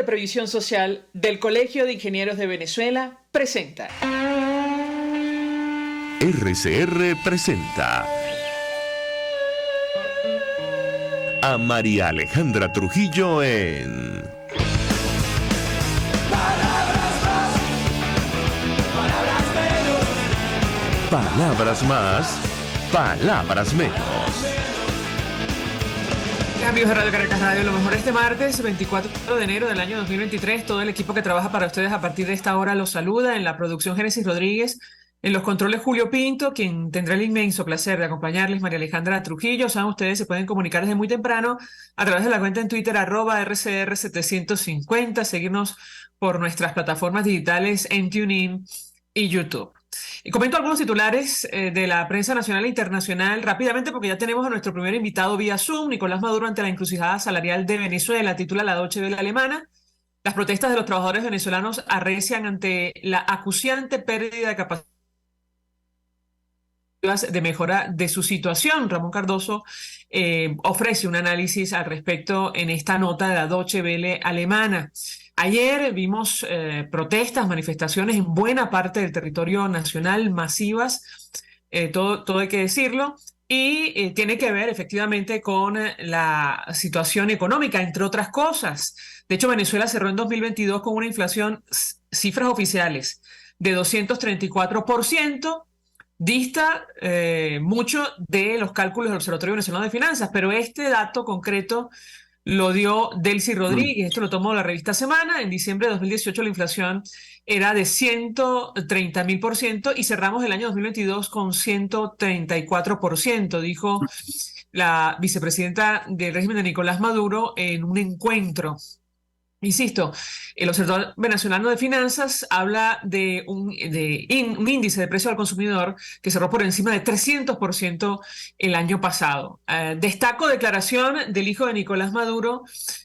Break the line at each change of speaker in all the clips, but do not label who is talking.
de Previsión Social del Colegio de Ingenieros de Venezuela presenta.
RCR presenta a María Alejandra Trujillo en Palabras más, palabras menos.
Amigos de Radio Caracas Radio, lo mejor este martes 24 de enero del año 2023. Todo el equipo que trabaja para ustedes a partir de esta hora los saluda. En la producción Génesis Rodríguez, en los controles Julio Pinto, quien tendrá el inmenso placer de acompañarles, María Alejandra Trujillo. Saben, ustedes se pueden comunicar desde muy temprano a través de la cuenta en Twitter @RCR750, seguirnos por nuestras plataformas digitales en TuneIn y YouTube. Y comento algunos titulares de la prensa nacional e internacional rápidamente porque ya tenemos a nuestro primer invitado vía Zoom, Nicolás Maduro ante la encrucijada salarial de Venezuela, titula la Deutsche Welle alemana. Las protestas de los trabajadores venezolanos arrecian ante la acuciante pérdida de capacidad de mejora de su situación. Ramón Cardoso ofrece un análisis al respecto en esta nota de la Deutsche Welle alemana. Ayer vimos protestas, manifestaciones en buena parte del territorio nacional, masivas, todo hay que decirlo, y tiene que ver efectivamente con la situación económica, entre otras cosas. De hecho, Venezuela cerró en 2022 con una inflación, cifras oficiales, de 234%, dista mucho de los cálculos del Observatorio Venezolano de Finanzas, pero este dato concreto lo dio Delcy Rodríguez. Esto lo tomó la revista Semana. En diciembre de 2018 la inflación era de 130.000% y cerramos el año 2022 con 134%, dijo la vicepresidenta del régimen de Nicolás Maduro en un encuentro. Insisto, el Observatorio Venezolano de Finanzas habla de un índice de precio al consumidor que cerró por encima de 300% el año pasado. Destaco declaración del hijo de Nicolás Maduro,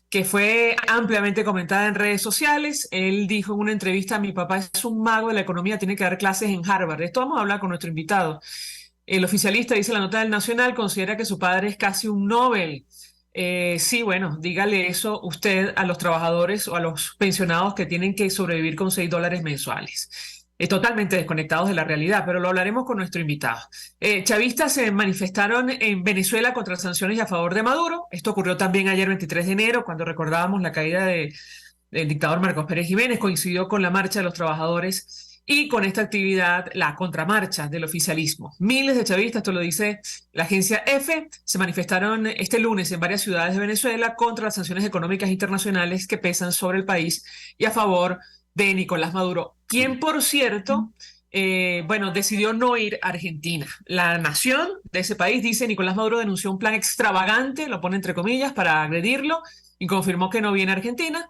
que fue ampliamente comentada en redes sociales. Él dijo en una entrevista: mi papá es un mago de la economía, tiene que dar clases en Harvard. Esto vamos a hablar con nuestro invitado. El oficialista, dice la nota del Nacional, considera que su padre es casi un Nobel. Sí, bueno, dígale eso usted a los trabajadores o a los pensionados que tienen que sobrevivir con $6 mensuales. Totalmente desconectados de la realidad, pero lo hablaremos con nuestro invitado. Chavistas se manifestaron en Venezuela contra las sanciones y a favor de Maduro. Esto ocurrió también ayer 23 de enero, cuando recordábamos la caída del dictador Marcos Pérez Jiménez. Coincidió con la marcha de los trabajadores y con esta actividad, la contramarcha del oficialismo. Miles de chavistas, esto lo dice la agencia EFE, se manifestaron este lunes en varias ciudades de Venezuela contra las sanciones económicas internacionales que pesan sobre el país y a favor de Nicolás Maduro, quien, por cierto, decidió no ir a Argentina. La nación de ese país dice: Nicolás Maduro denunció un plan extravagante, lo pone entre comillas, para agredirlo, y confirmó que no viene a Argentina.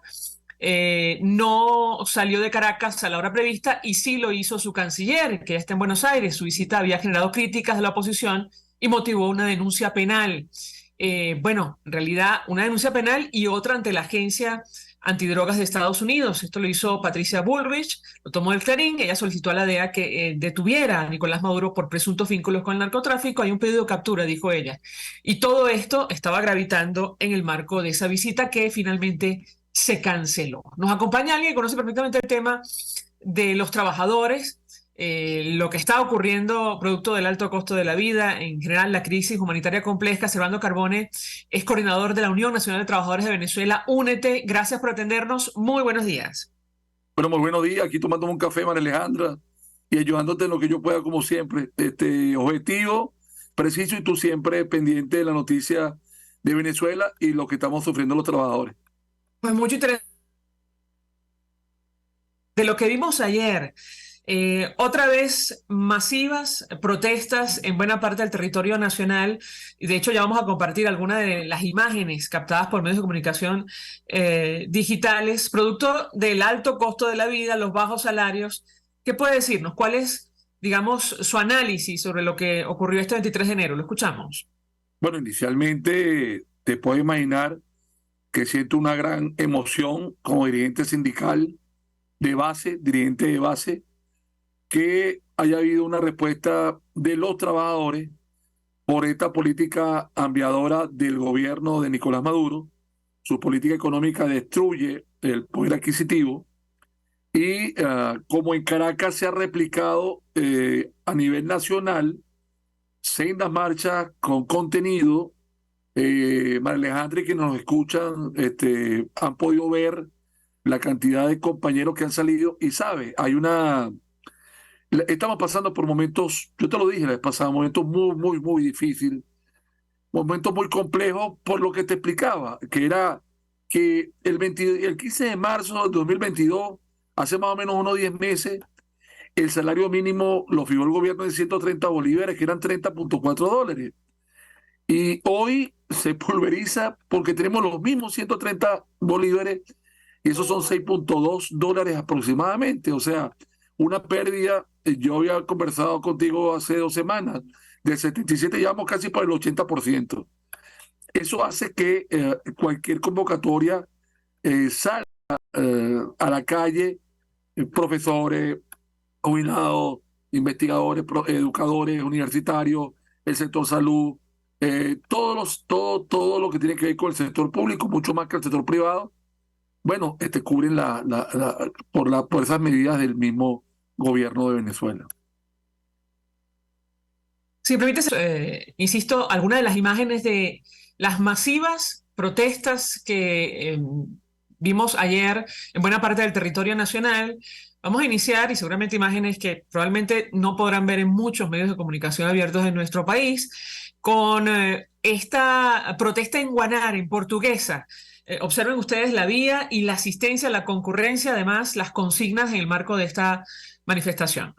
No salió de Caracas a la hora prevista y sí lo hizo su canciller, que ya está en Buenos Aires. Su visita había generado críticas de la oposición y motivó una denuncia penal. En realidad una denuncia penal y otra ante la Agencia Antidrogas de Estados Unidos. Esto lo hizo Patricia Bullrich, lo tomó el Clarín. Ella solicitó a la DEA que detuviera a Nicolás Maduro por presuntos vínculos con el narcotráfico. Hay un pedido de captura, dijo ella. Y todo esto estaba gravitando en el marco de esa visita que finalmente se canceló. Nos acompaña alguien que conoce perfectamente el tema de los trabajadores, lo que está ocurriendo producto del alto costo de la vida, en general la crisis humanitaria compleja. Servando Carbone es coordinador de la Unión Nacional de Trabajadores de Venezuela, Únete. Gracias por atendernos. Muy buenos días.
Bueno, muy buenos días. Aquí tomándome un café, María Alejandra, y ayudándote en lo que yo pueda, como siempre. Objetivo, preciso, y tú siempre pendiente de la noticia de Venezuela y lo que estamos sufriendo los trabajadores.
Pues mucho interés de lo que vimos ayer. Otra vez masivas protestas en buena parte del territorio nacional, y de hecho ya vamos a compartir algunas de las imágenes captadas por medios de comunicación digitales, producto del alto costo de la vida, los bajos salarios. ¿Qué puede decirnos? ¿Cuál es, digamos, su análisis sobre lo que ocurrió este 23 de enero? Lo escuchamos.
Bueno, inicialmente te puedes imaginar que siento una gran emoción como dirigente sindical dirigente de base, que haya habido una respuesta de los trabajadores por esta política cambiadora del gobierno de Nicolás Maduro. Su política económica destruye el poder adquisitivo. Y como en Caracas se ha replicado a nivel nacional, sendas marchas con contenido, María Alejandra y que nos escuchan han podido ver la cantidad de compañeros que han salido y sabe, estamos pasando por momentos, yo te lo dije la vez pasada, momentos muy difíciles, momentos muy complejos por lo que te explicaba, que era que el 15 de marzo de 2022, hace más o menos unos 10 meses, el salario mínimo lo fijó el gobierno en 130 bolívares, que eran $30.4. Y hoy se pulveriza porque tenemos los mismos 130 bolívares y esos son $6.2 aproximadamente. O sea, una pérdida, yo había conversado contigo hace 2 semanas, del 77 ya vamos casi por el 80%. Eso hace que cualquier convocatoria salga a la calle, profesores, jubilados, investigadores, educadores, universitarios, el sector salud, todo lo que tiene que ver con el sector público, mucho más que el sector privado, bueno, cubren por esas medidas del mismo gobierno de Venezuela.
Si me permites, insisto, algunas de las imágenes de las masivas protestas que vimos ayer en buena parte del territorio nacional. Vamos a iniciar, y seguramente imágenes que probablemente no podrán ver en muchos medios de comunicación abiertos en nuestro país, con esta protesta en Guanare, en Portuguesa. Observen ustedes la vía y la asistencia, la concurrencia, además las consignas en el marco de esta manifestación.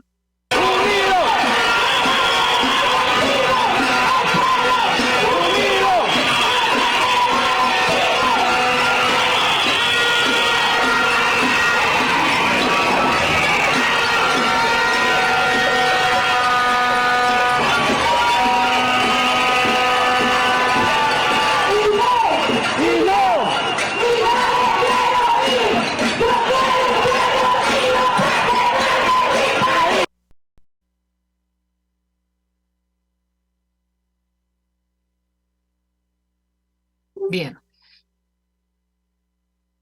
Bien.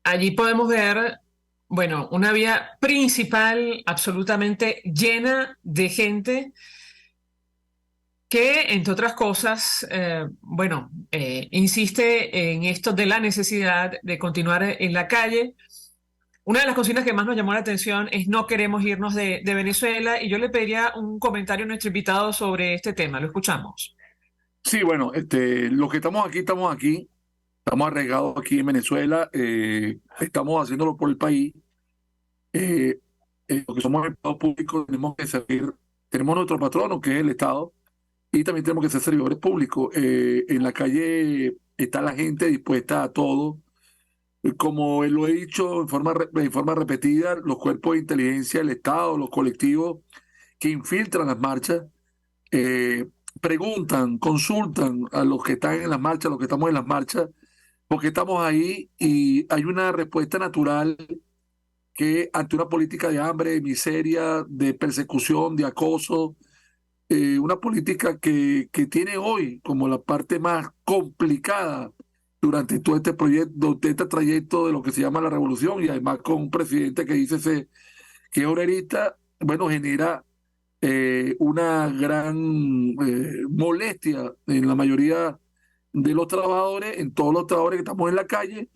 Allí podemos ver, bueno, una vía principal absolutamente llena de gente que, entre otras cosas, insiste en esto de la necesidad de continuar en la calle. Una de las consignas que más nos llamó la atención es no queremos irnos de Venezuela, y yo le pediría un comentario a nuestro invitado sobre este tema. Lo escuchamos.
Sí, bueno, los que estamos aquí, estamos arraigados aquí en Venezuela, estamos haciéndolo por el país. Los que somos empleados públicos tenemos que servir, tenemos nuestro patrono que es el Estado y también tenemos que ser servidores públicos. En la calle está la gente dispuesta a todo. Como lo he dicho en forma repetida, los cuerpos de inteligencia del Estado, los colectivos que infiltran las marchas, eh, preguntan, consultan a los que están en las marchas, a los que estamos en las marchas, porque estamos ahí y hay una respuesta natural que ante una política de hambre, de miseria, de persecución, de acoso, una política que tiene hoy como la parte más complicada durante todo este proyecto, de este trayecto de lo que se llama la revolución, y además con un presidente que dice que es obrerista, bueno, genera una gran molestia en la mayoría de los trabajadores, en todos los trabajadores que estamos en la calle.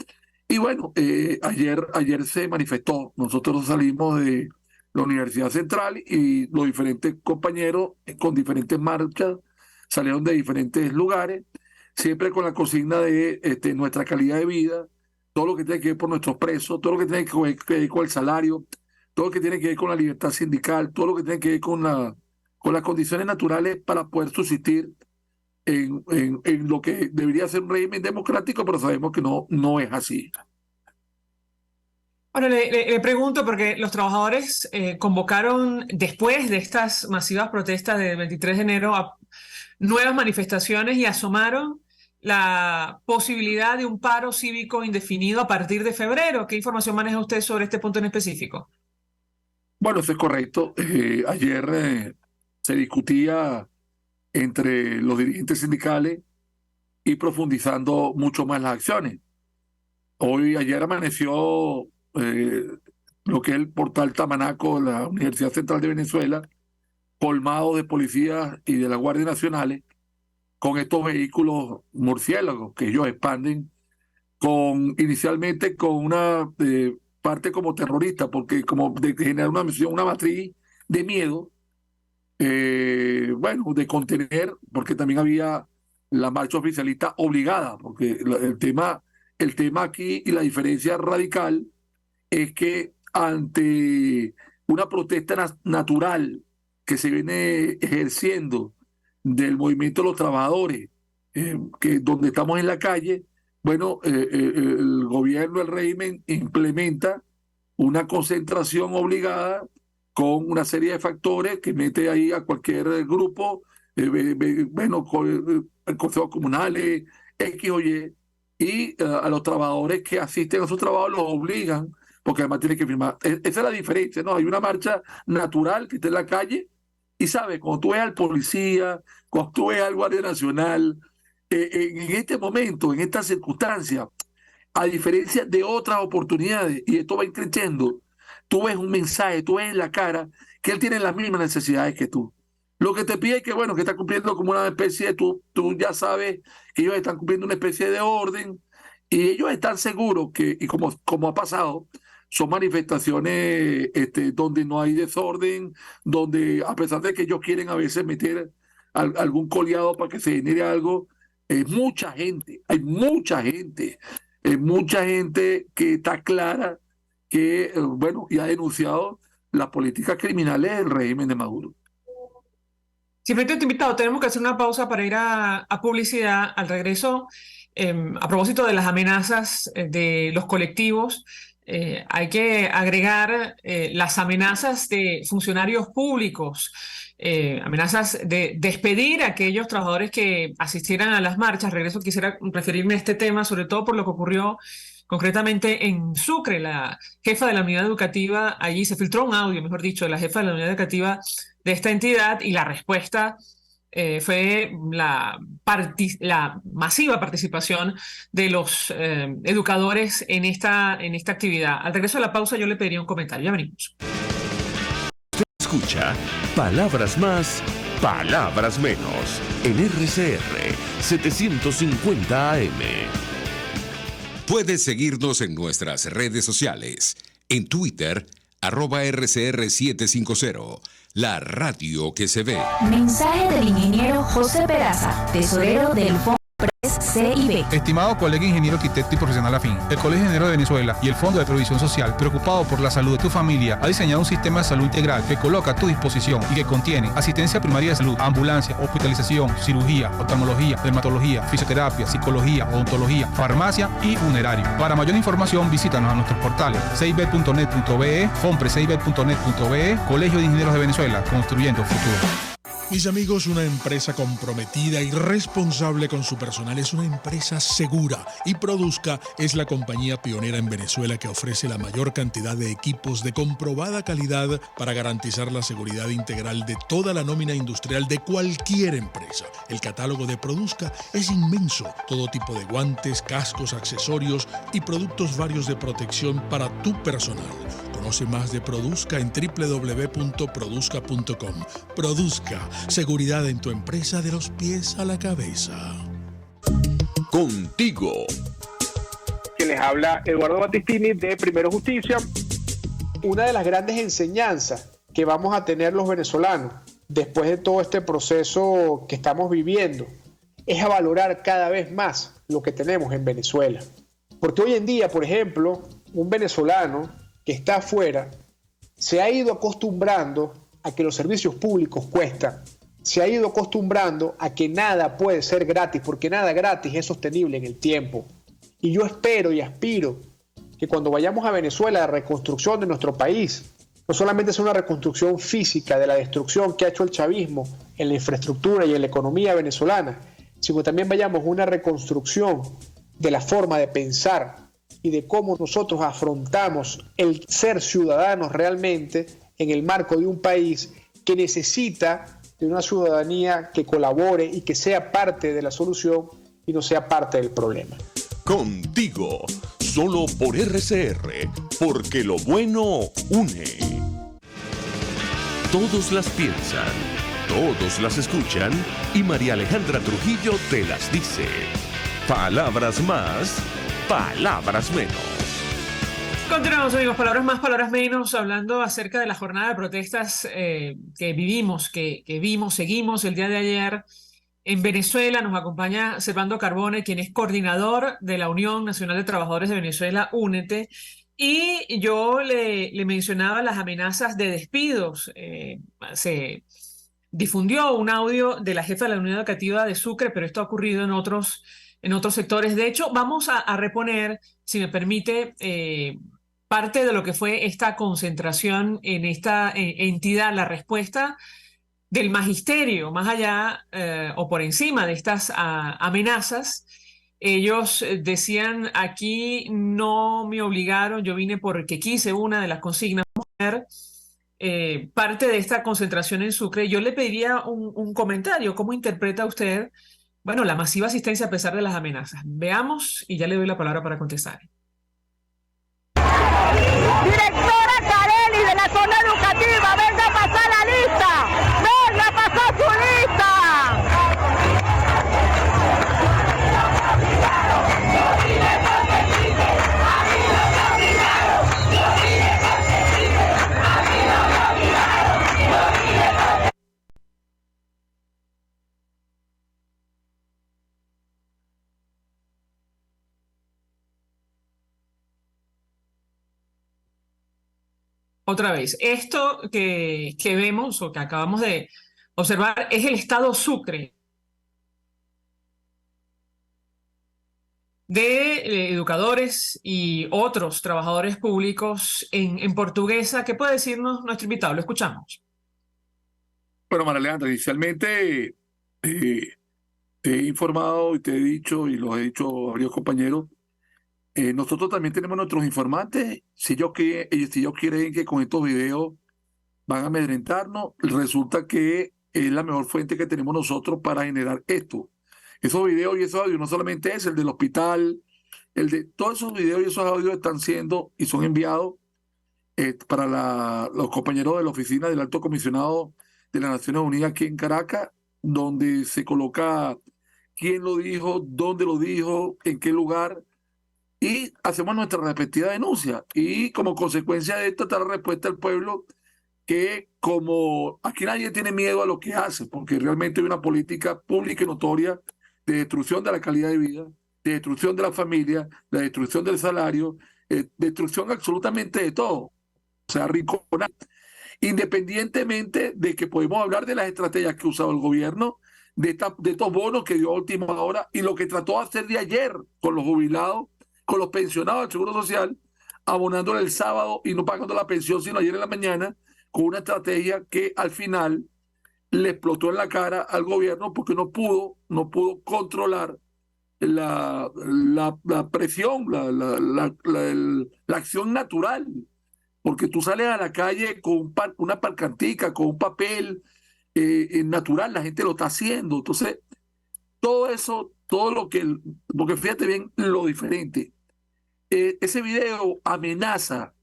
Y bueno, ayer se manifestó, nosotros salimos de la Universidad Central y los diferentes compañeros con diferentes marchas salieron de diferentes lugares, siempre con la consigna de nuestra calidad de vida, todo lo que tiene que ver por nuestros presos, todo lo que tiene que ver con el salario, todo lo que tiene que ver con la libertad sindical, todo lo que tiene que ver con las condiciones naturales para poder subsistir en lo que debería ser un régimen democrático, pero sabemos que no es así.
Bueno, le pregunto porque los trabajadores convocaron después de estas masivas protestas del 23 de enero a nuevas manifestaciones y asomaron la posibilidad de un paro cívico indefinido a partir de febrero. ¿Qué información maneja usted sobre este punto en específico?
Bueno, eso es correcto. Ayer se discutía entre los dirigentes sindicales y profundizando mucho más las acciones. Ayer amaneció lo que es el portal Tamanaco de la Universidad Central de Venezuela, colmado de policías y de la Guardia Nacional, con estos vehículos murciélagos que ellos expanden inicialmente con una parte como terrorista, porque como de generar una matriz de miedo, bueno, de contener, porque también había la marcha oficialista obligada, porque el tema aquí y la diferencia radical es que ante una protesta natural que se viene ejerciendo del movimiento de los trabajadores, que donde estamos en la calle, bueno, el gobierno, el régimen implementa una concentración obligada con una serie de factores que mete ahí a cualquier grupo, bueno, consejos comunales, X o Y a los trabajadores que asisten a su trabajo los obligan, porque además tienen que firmar. Esa es la diferencia, ¿no? Hay una marcha natural que está en la calle y, ¿sabes? Cuando tú ves al policía, cuando tú ves al Guardia Nacional, en este momento, en esta circunstancia, a diferencia de otras oportunidades, y esto va creciendo, tú ves un mensaje, tú ves en la cara que él tiene las mismas necesidades que tú. Lo que te pide es que, bueno, que está cumpliendo como una especie de, tú ya sabes que ellos están cumpliendo una especie de orden, y ellos están seguros que, y como ha pasado, son manifestaciones donde no hay desorden, donde a pesar de que ellos quieren a veces meter algún coleado para que se genere algo, hay mucha gente que está clara que, bueno, y ha denunciado las políticas criminales del régimen de Maduro.
Siempre te he invitado, tenemos que hacer una pausa para ir a publicidad. Al regreso, a propósito de las amenazas de los colectivos, hay que agregar las amenazas de funcionarios públicos, amenazas de despedir a aquellos trabajadores que asistieran a las marchas. Regreso, quisiera referirme a este tema, sobre todo por lo que ocurrió concretamente en Sucre. La jefa de la unidad educativa, allí se filtró un audio, mejor dicho, de la jefa de la unidad educativa de esta entidad, y la respuesta fue la masiva participación de los educadores en esta actividad. Al regreso de la pausa yo le pediría un comentario. Ya venimos.
Escucha Palabras Más, Palabras Menos en RCR 750 AM.
Puedes seguirnos en nuestras redes sociales. En Twitter, @RCR750. La radio que se ve.
Mensaje del ingeniero José Peraza, tesorero del Fondo CIB.
Estimado colega ingeniero, arquitecto y profesional afín, el Colegio Ingeniero de Venezuela y el Fondo de Previsión Social, preocupado por la salud de tu familia, ha diseñado un sistema de salud integral que coloca a tu disposición y que contiene asistencia primaria de salud, ambulancia, hospitalización, cirugía, oftalmología, dermatología, fisioterapia, psicología, odontología, farmacia y funerario. Para mayor información, visítanos a nuestros portales cib.net.be, fonprescib.net.be, Colegio de Ingenieros de Venezuela, construyendo futuro.
Mis amigos, una empresa comprometida y responsable con su personal es una empresa segura, y Produzca es la compañía pionera en Venezuela que ofrece la mayor cantidad de equipos de comprobada calidad para garantizar la seguridad integral de toda la nómina industrial de cualquier empresa. El catálogo de Produzca es inmenso, todo tipo de guantes, cascos, accesorios y productos varios de protección para tu personal. Conoce más de Produzca en www.produzca.com. Produzca, seguridad en tu empresa de los pies a la cabeza.
Contigo.
Que les habla Eduardo Battistini de Primero Justicia. Una de las grandes enseñanzas que vamos a tener los venezolanos después de todo este proceso que estamos viviendo es a valorar cada vez más lo que tenemos en Venezuela. Porque hoy en día, por ejemplo, un venezolano que está afuera se ha ido acostumbrando a que los servicios públicos cuestan, se ha ido acostumbrando a que nada puede ser gratis, porque nada gratis es sostenible en el tiempo. Y yo espero y aspiro que cuando vayamos a Venezuela, la reconstrucción de nuestro país no solamente sea una reconstrucción física de la destrucción que ha hecho el chavismo en la infraestructura y en la economía venezolana, sino también vayamos a una reconstrucción de la forma de pensar y de cómo nosotros afrontamos el ser ciudadanos realmente en el marco de un país que necesita de una ciudadanía que colabore y que sea parte de la solución y no sea parte del problema.
Contigo. Solo por RCR, porque lo bueno une. Todos las piensan, todos las escuchan y María Alejandra Trujillo te las dice. Palabras más, palabras menos.
Continuamos, amigos, palabras más, palabras menos, hablando acerca de la jornada de protestas que vivimos, que vimos, seguimos el día de ayer en Venezuela. Nos acompaña Servando Carbone, quien es coordinador de la Unión Nacional de Trabajadores de Venezuela, Únete. Y yo le mencionaba las amenazas de despidos. Se difundió un audio de la jefa de la Unidad Educativa de Sucre, pero esto ha ocurrido en otros sectores. De hecho, vamos a reponer, si me permite, parte de lo que fue esta concentración en esta entidad, la respuesta del magisterio, más allá o por encima de estas amenazas. Ellos decían, aquí no me obligaron, yo vine porque quise, una de las consignas. Parte de esta concentración en Sucre. Yo le pediría un comentario. ¿Cómo interpreta usted, bueno, la masiva asistencia a pesar de las amenazas? Veamos y ya le doy la palabra para contestar.
Directora Carelli de la zona educativa, venga a pasar la lista, venga a pasar su lista.
Otra vez, esto que vemos o que acabamos de observar es el estado Sucre de educadores y otros trabajadores públicos en Portuguesa. ¿Qué puede decirnos nuestro invitado? Lo escuchamos.
Bueno, María Alejandra, inicialmente te he informado y te he dicho, y lo he dicho a varios compañeros, nosotros también tenemos nuestros informantes. Si ellos quieren que con estos videos van a amedrentarnos, resulta que es la mejor fuente que tenemos nosotros para generar esto. Esos videos y esos audios no solamente es el del hospital, todos esos videos y esos audios están siendo y son enviados para los compañeros de la oficina del Alto Comisionado de las Naciones Unidas aquí en Caracas, donde se coloca quién lo dijo, dónde lo dijo, en qué lugar, y hacemos nuestra respectiva denuncia. Y como consecuencia de esto está la respuesta del pueblo, que como aquí nadie tiene miedo a lo que hace, porque realmente hay una política pública y notoria de destrucción de la calidad de vida, de destrucción de la familia, de destrucción del salario, destrucción absolutamente de todo. O sea, rinconar. Independientemente de que podemos hablar de las estrategias que ha usado el gobierno, de estos bonos que dio a última hora y lo que trató de hacer de ayer con los jubilados, con los pensionados del Seguro Social, abonándole el sábado y no pagando la pensión sino ayer en la mañana, con una estrategia que al final le explotó en la cara al gobierno porque no pudo controlar la presión, la acción natural. Porque tú sales a la calle con una pancartica, con un papel natural, la gente lo está haciendo. Entonces, todo eso, porque fíjate bien lo diferente. Ese video amenaza.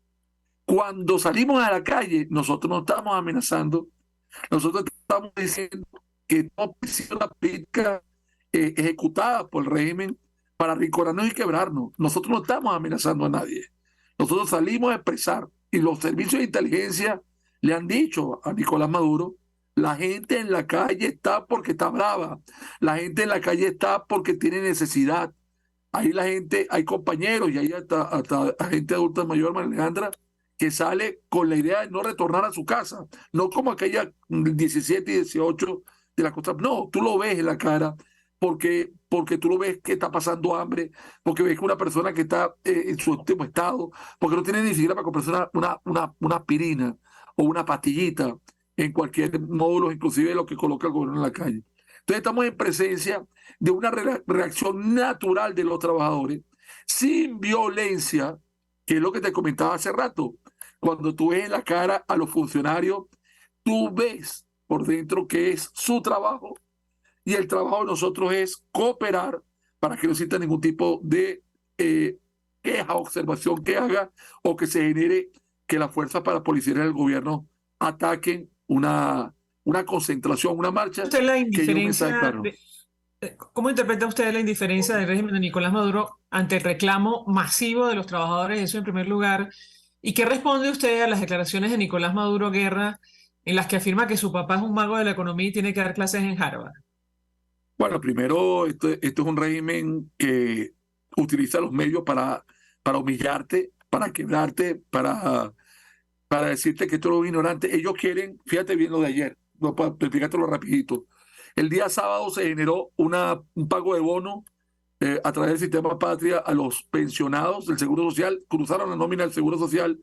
Cuando salimos a la calle, nosotros no estamos amenazando, nosotros estamos diciendo que no ha sido una política ejecutada por el régimen para arrinconarnos y quebrarnos. Nosotros no estamos amenazando a nadie. Nosotros salimos a expresar, y los servicios de inteligencia le han dicho a Nicolás Maduro, la gente en la calle está porque está brava, la gente en la calle está porque tiene necesidad. Ahí la gente, hay compañeros y hay hasta gente adulta mayor, María Alejandra, que sale con la idea de no retornar a su casa, no como aquella 17 y 18 de la costa. No, tú lo ves en la cara, porque tú lo ves que está pasando hambre, porque ves que una persona que está en su último estado, porque no tiene ni siquiera para comprarse una aspirina o una pastillita en cualquier módulo, inclusive lo que coloca el gobierno en la calle. Entonces estamos en presencia de una reacción natural de los trabajadores, sin violencia, que es lo que te comentaba hace rato. Cuando tú ves en la cara a los funcionarios, tú ves por dentro que es su trabajo, y el trabajo de nosotros es cooperar para que no exista ningún tipo de queja, observación que haga o que se genere que las fuerzas parapoliciales del gobierno ataquen una concentración, una marcha,
¿Usted la
que lleve un mensaje
indiferencia
claro.
¿Cómo interpreta usted la indiferencia del régimen de Nicolás Maduro ante el reclamo masivo de los trabajadores? Eso en primer lugar. ¿Y qué responde usted a las declaraciones de Nicolás Maduro Guerra en las que afirma que su papá es un mago de la economía y tiene que dar clases en Harvard?
Bueno, primero, esto es un régimen que utiliza los medios para humillarte, para quebrarte, para decirte que tú eres un ignorante. Ellos quieren, fíjate bien lo de ayer, para explicártelo rapidito. El día sábado se generó un pago de bono a través del sistema Patria a los pensionados del Seguro Social. Cruzaron la nómina del Seguro Social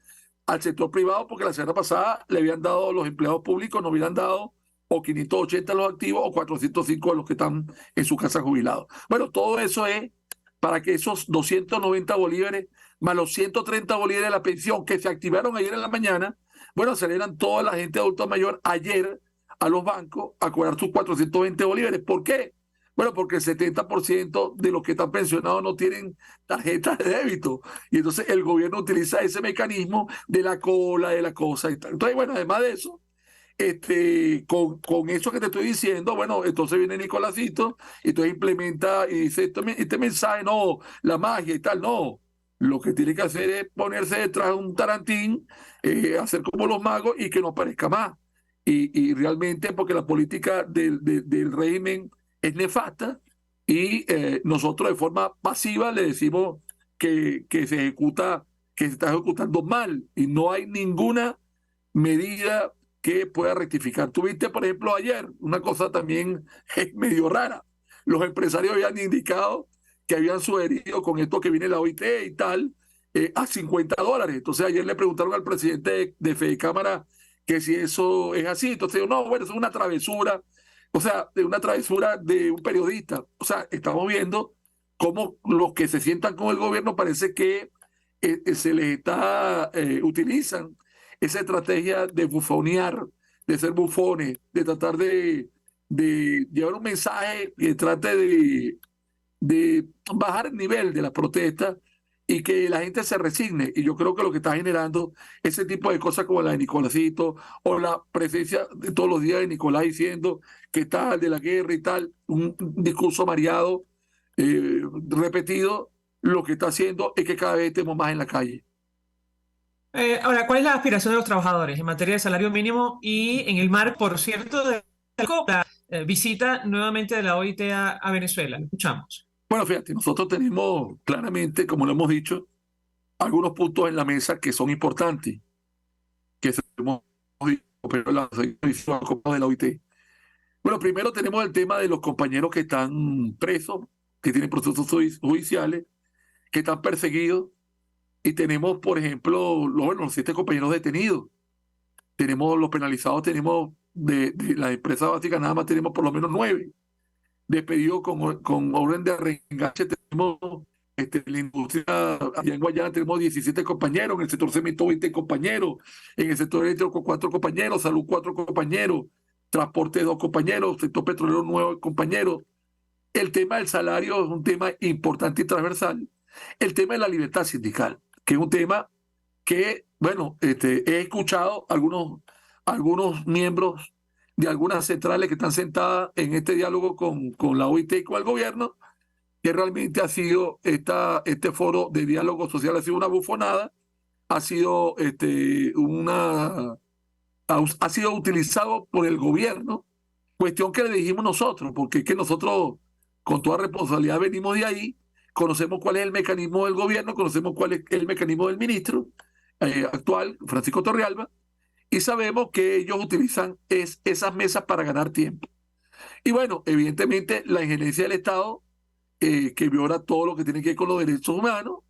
al sector privado porque la semana pasada le habían dado a los empleados públicos, no hubieran dado o 580 a los activos o 405 a los que están en su casa jubilados. Bueno, todo eso es para que esos 290 bolívares más los 130 bolívares de la pensión que se activaron ayer en la mañana, bueno, salieran toda la gente adulta mayor ayer a los bancos a cobrar sus 420 bolívares. ¿Por qué? Bueno, porque el 70% de los que están pensionados no tienen tarjeta de débito. Y entonces el gobierno utiliza ese mecanismo de la cola, de la cosa y tal. Entonces, bueno, además de eso, con eso que te estoy diciendo, bueno, entonces viene Nicolásito, y entonces implementa y dice, este mensaje, no, la magia y tal, no. Lo que tiene que hacer es ponerse detrás de un tarantín, hacer como los magos y que no aparezca más. Y realmente porque la política del régimen es nefasta y nosotros de forma pasiva le decimos que se está ejecutando mal y no hay ninguna medida que pueda rectificar. Tuviste, por ejemplo, ayer una cosa también medio rara. Los empresarios habían indicado que habían sugerido con esto que viene la OIT y tal, a $50. Entonces ayer le preguntaron al presidente de Fedecámara que si eso es así. Entonces dijo, no, bueno, eso es una travesura, o sea, de una travesura de un periodista. O sea, estamos viendo cómo los que se sientan con el gobierno parece que se les utilizan esa estrategia de bufonear, de ser bufones, de tratar de llevar un mensaje que trate de bajar el nivel de las protestas y que la gente se resigne. Y yo creo que lo que está generando ese tipo de cosas como la de Nicolásito o la presencia de todos los días de Nicolás diciendo que tal de la guerra y tal, un discurso mareado, repetido, lo que está haciendo es que cada vez estemos más en la calle.
Ahora, ¿cuál es la aspiración de los trabajadores en materia de salario mínimo y en el marco, por cierto, de la visita nuevamente de la OIT a Venezuela? Escuchamos.
Bueno, fíjate, nosotros tenemos claramente, como lo hemos dicho, algunos puntos en la mesa que son importantes, que hemos dicho, pero la de la OIT. Bueno, primero tenemos el tema de los compañeros que están presos, que tienen procesos judiciales, que están perseguidos, y tenemos, por ejemplo, los 7 compañeros detenidos. Tenemos los penalizados, tenemos de las empresas básicas, nada más tenemos por lo menos 9. Despedidos con orden de reenganche, tenemos la industria, allá en Guayana tenemos 17 compañeros, en el sector cemento 20 compañeros, en el sector eléctrico 4 compañeros, salud 4 compañeros, transporte 2 compañeros, sector petrolero 9 compañeros. El tema del salario es un tema importante y transversal. El tema de la libertad sindical, que es un tema que, bueno, he escuchado algunos miembros de algunas centrales que están sentadas en este diálogo con la OIT y con el gobierno, que realmente ha sido este foro de diálogo social ha sido una bufonada, ha sido ha sido utilizado por el gobierno, cuestión que le dijimos nosotros, porque es que nosotros con toda responsabilidad venimos de ahí, conocemos cuál es el mecanismo del gobierno, conocemos cuál es el mecanismo del ministro actual, Francisco Torrealba, y sabemos que ellos utilizan esas mesas para ganar tiempo. Y bueno, evidentemente la injerencia del Estado, que viola todo lo que tiene que ver con los derechos humanos,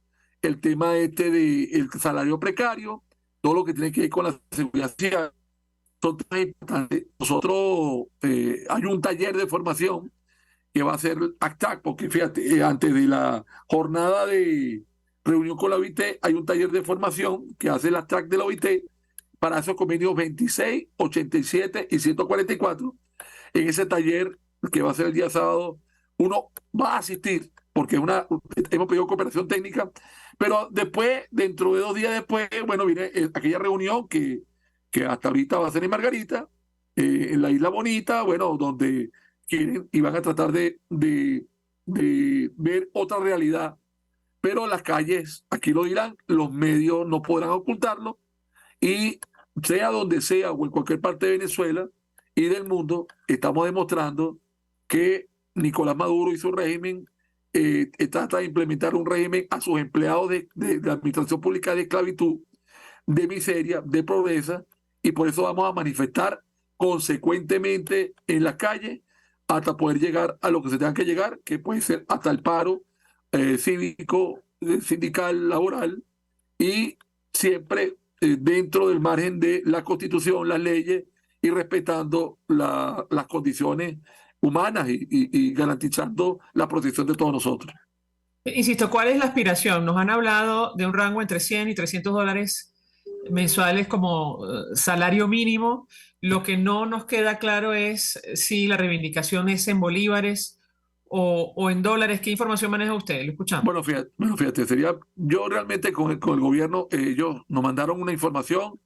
el tema del salario precario, todo lo que tiene que ver con la seguridad social, son temas importantes. Nosotros, hay un taller de formación que va a ser ACTAC, porque fíjate, antes de la jornada de reunión con la OIT, hay un taller de formación que hace el ACTAC de la OIT, para esos convenios 26, 87 y 144. En ese taller, que va a ser el día sábado, uno va a asistir, porque hemos pedido cooperación técnica Pero después, dentro de 2 días después, bueno, viene aquella reunión que hasta ahorita va a ser en Margarita, en la Isla Bonita, bueno, donde quieren y van a tratar de ver otra realidad. Pero las calles, aquí lo dirán, los medios no podrán ocultarlo, y sea donde sea o en cualquier parte de Venezuela y del mundo, estamos demostrando que Nicolás Maduro y su régimen trata de implementar un régimen a sus empleados de la administración pública de esclavitud, de miseria, de pobreza, y por eso vamos a manifestar consecuentemente en las calles hasta poder llegar a lo que se tenga que llegar, que puede ser hasta el paro cívico, sindical, laboral, y siempre dentro del margen de la Constitución, las leyes, y respetando las condiciones humanas y garantizando la protección de todos nosotros.
Insisto, ¿cuál es la aspiración? Nos han hablado de un rango entre 100 y 300 dólares mensuales como salario mínimo. Lo que no nos queda claro es si la reivindicación es en bolívares o en dólares. ¿Qué información maneja usted? Lo escuchamos.
Bueno, fíjate, yo realmente con el gobierno, ellos nos mandaron una información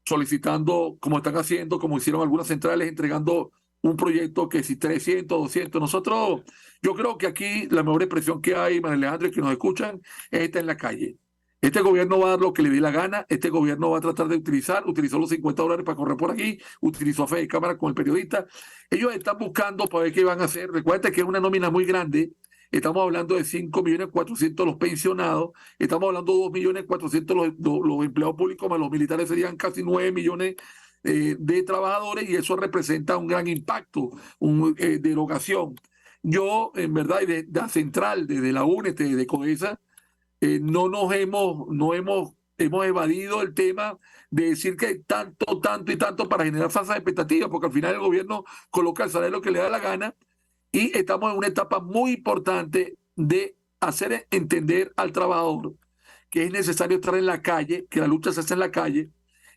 solicitando, como están haciendo, como hicieron algunas centrales, entregando un proyecto que si 300, 200. Nosotros, yo creo que aquí la mejor expresión que hay, María Alejandra, y que nos escuchan, es esta en la calle. Este gobierno va a dar lo que le dé la gana, este gobierno va a tratar de utilizó los 50 dólares para correr por aquí, utilizó a Fede Cámara con el periodista. Ellos están buscando para ver qué van a hacer. Recuerda que es una nómina muy grande. Estamos hablando de 5.400.000 los pensionados, estamos hablando de 2.400.000 los empleados públicos, más los militares serían casi 9 millones de trabajadores, y eso representa un gran impacto, una derogación. Yo, en verdad, desde la central, desde la UNET, de CODESA, no hemos evadido el tema de decir que tanto y tanto para generar falsas expectativas, porque al final el gobierno coloca el salario que le da la gana, y estamos en una etapa muy importante de hacer entender al trabajador que es necesario estar en la calle, que la lucha se hace en la calle,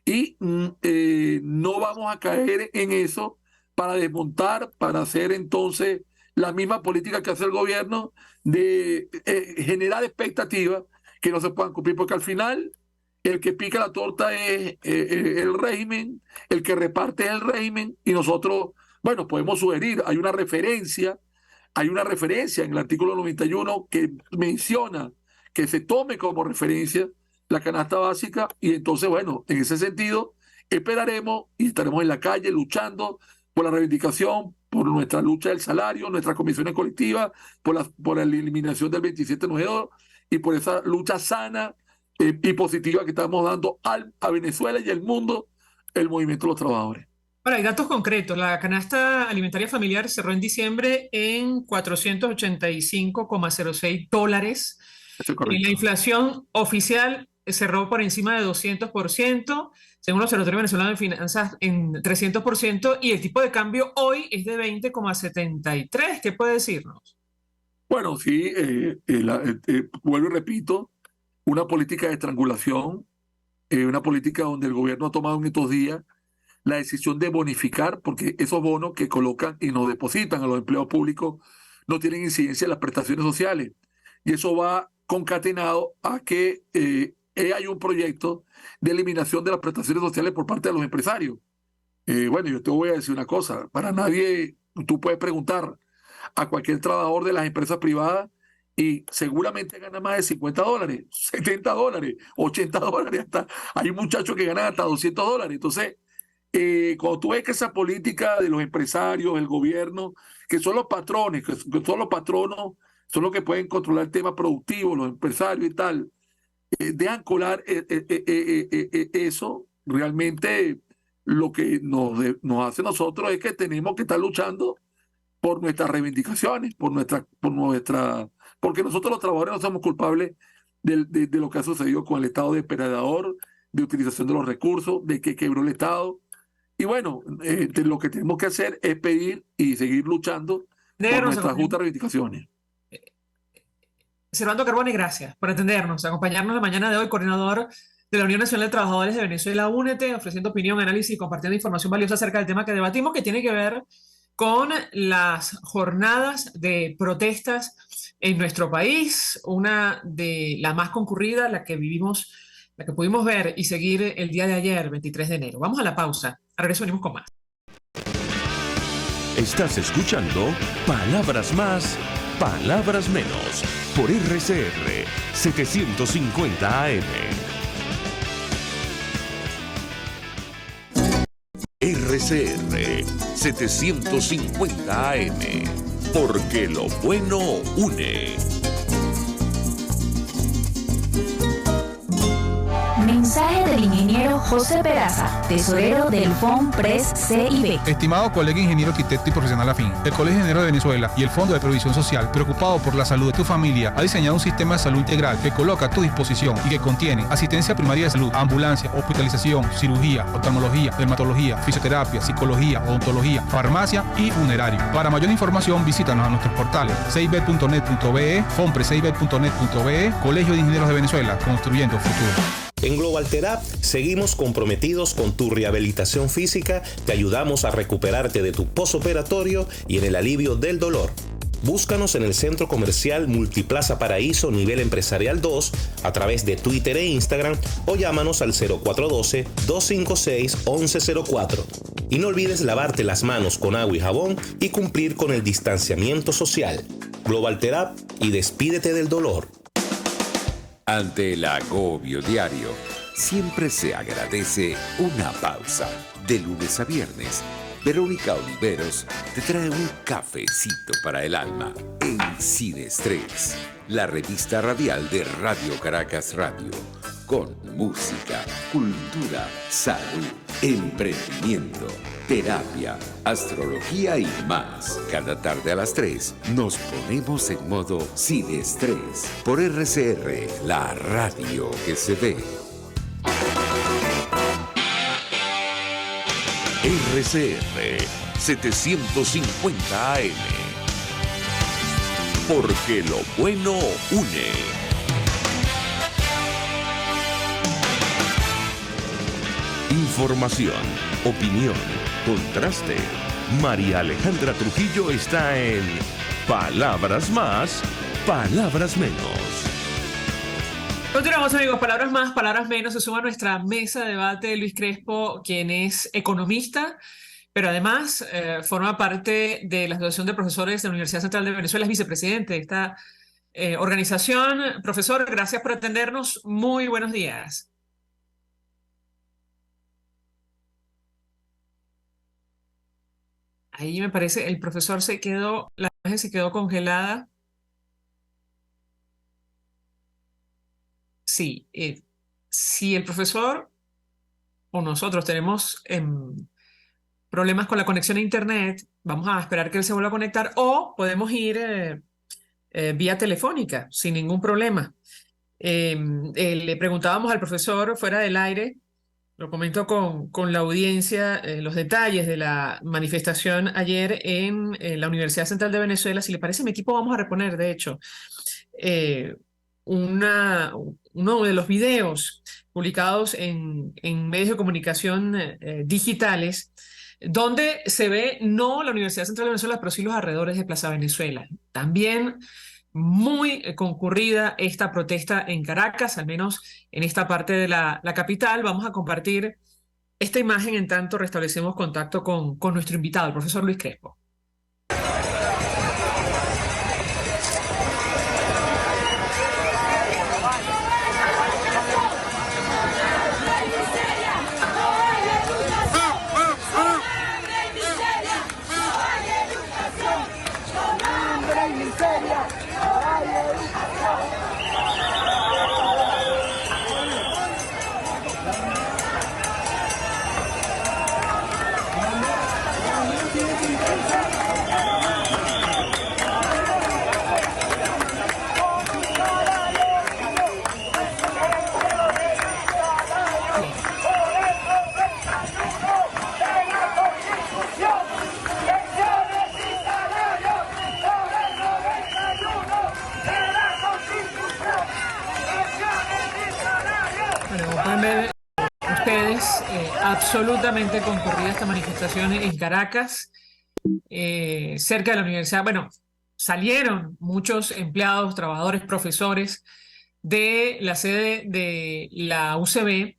y no vamos a caer en eso para desmontar, para hacer entonces la misma política que hace el gobierno de generar expectativas que no se puedan cumplir, porque al final el que pica la torta es el régimen, el que reparte es el régimen, y nosotros, bueno, podemos sugerir, hay una referencia en el artículo 91 que menciona que se tome como referencia la canasta básica, y entonces, bueno, en ese sentido esperaremos y estaremos en la calle luchando por la reivindicación, por nuestra lucha del salario, nuestras comisiones colectivas, por la eliminación del 2792, y por esa lucha sana y positiva que estamos dando a Venezuela y al mundo, el movimiento de los trabajadores.
Ahora, hay datos concretos. La canasta alimentaria familiar cerró en diciembre en $485,06.
Eso es correcto.
La inflación oficial cerró por encima de 200%, según el Observatorio Venezolano de Finanzas, en 300%, y el tipo de cambio hoy es de 20,73. ¿Qué puede decirnos?
Bueno, sí, vuelvo y repito, una política de estrangulación, una política donde el gobierno ha tomado en estos días la decisión de bonificar, porque esos bonos que colocan y nos depositan a los empleados públicos no tienen incidencia en las prestaciones sociales. Y eso va concatenado a que hay un proyecto de eliminación de las prestaciones sociales por parte de los empresarios. Bueno, yo te voy a decir una cosa, para nadie, tú puedes preguntar a cualquier trabajador de las empresas privadas y seguramente gana más de 50 dólares, 70 dólares, 80 dólares, hasta hay muchachos que ganan hasta 200 dólares. Entonces, cuando tú ves que esa política de los empresarios, el gobierno, que son los patrones, que son los patronos, son los que pueden controlar el tema productivo, los empresarios y tal, dejan colar eso, realmente lo que nos hace a nosotros es que tenemos que estar luchando por nuestras reivindicaciones, porque nosotros los trabajadores no somos culpables de lo que ha sucedido con el Estado depredador, de utilización de los recursos, de que quebró el Estado. Y bueno, lo que tenemos que hacer es pedir y seguir luchando por nuestras justas reivindicaciones.
Servando Carbone, gracias por atendernos, acompañarnos la mañana de hoy, coordinador de la Unión Nacional de Trabajadores de Venezuela, Únete, ofreciendo opinión, análisis y compartiendo información valiosa acerca del tema que debatimos, que tiene que ver con las jornadas de protestas en nuestro país, una de las más concurridas, la que vivimos, la que pudimos ver y seguir el día de ayer, 23 de enero. Vamos a la pausa. A regreso venimos con más.
Estás escuchando Palabras Más, Palabras Menos por RCR 750 AM. RCR 750 AM, porque lo bueno une.
Mensaje del ingeniero José Peraza, tesorero del FONPRES CIB.
Estimado colega ingeniero arquitecto y profesional afín, el Colegio Ingeniero de Venezuela y el Fondo de Previsión Social, preocupado por la salud de tu familia, ha diseñado un sistema de salud integral que coloca a tu disposición y que contiene asistencia primaria de salud, ambulancia, hospitalización, cirugía, oftalmología, dermatología, fisioterapia, psicología, odontología, farmacia y funerario. Para mayor información, visítanos a nuestros portales cib.net.be, fonprescib.net.be, Colegio de Ingenieros de Venezuela, construyendo futuro.
En Global Therap seguimos comprometidos con tu rehabilitación física, te ayudamos a recuperarte de tu posoperatorio y en el alivio del dolor. Búscanos en el Centro Comercial Multiplaza Paraíso Nivel Empresarial 2 a través de Twitter e Instagram o llámanos al 0412-256-1104. Y no olvides lavarte las manos con agua y jabón y cumplir con el distanciamiento social. Global Therap y despídete del dolor.
Ante el agobio diario, siempre se agradece una pausa. De lunes a viernes, Verónica Oliveros te trae un cafecito para el alma en Sin Estrés, la revista radial de Radio Caracas Radio, con música, cultura, salud, emprendimiento, terapia, astrología y más. Cada tarde a las 3 nos ponemos en modo Sin Estrés por RCR, la radio que se ve.
RCR 750 AM, porque lo bueno une. Información, opinión, contraste. María Alejandra Trujillo está en Palabras Más, Palabras Menos.
Continuamos, amigos. Palabras más, palabras menos. Se suma a nuestra mesa de debate Luis Crespo, quien es economista, pero además forma parte de la Asociación de Profesores de la Universidad Central de Venezuela, es vicepresidente de esta organización. Profesor, gracias por atendernos. Muy buenos días. Ahí me parece, el profesor la imagen se quedó congelada. Sí, si el profesor o nosotros tenemos problemas con la conexión a Internet, vamos a esperar que él se vuelva a conectar o podemos ir vía telefónica sin ningún problema. Le preguntábamos al profesor fuera del aire, lo comento con la audiencia, los detalles de la manifestación ayer en la Universidad Central de Venezuela. Si le parece, mi equipo vamos a reponer, de hecho, uno de los videos publicados en medios de comunicación digitales, donde se ve no la Universidad Central de Venezuela, pero sí los alrededores de Plaza Venezuela. También muy concurrida esta protesta en Caracas, al menos en esta parte de la capital. Vamos a compartir esta imagen en tanto restablecemos contacto con nuestro invitado, el profesor Luis Crespo. Absolutamente concurrida esta manifestación en Caracas. cerca de la universidad. Bueno, salieron muchos empleados, trabajadores, profesores de la sede de la UCB,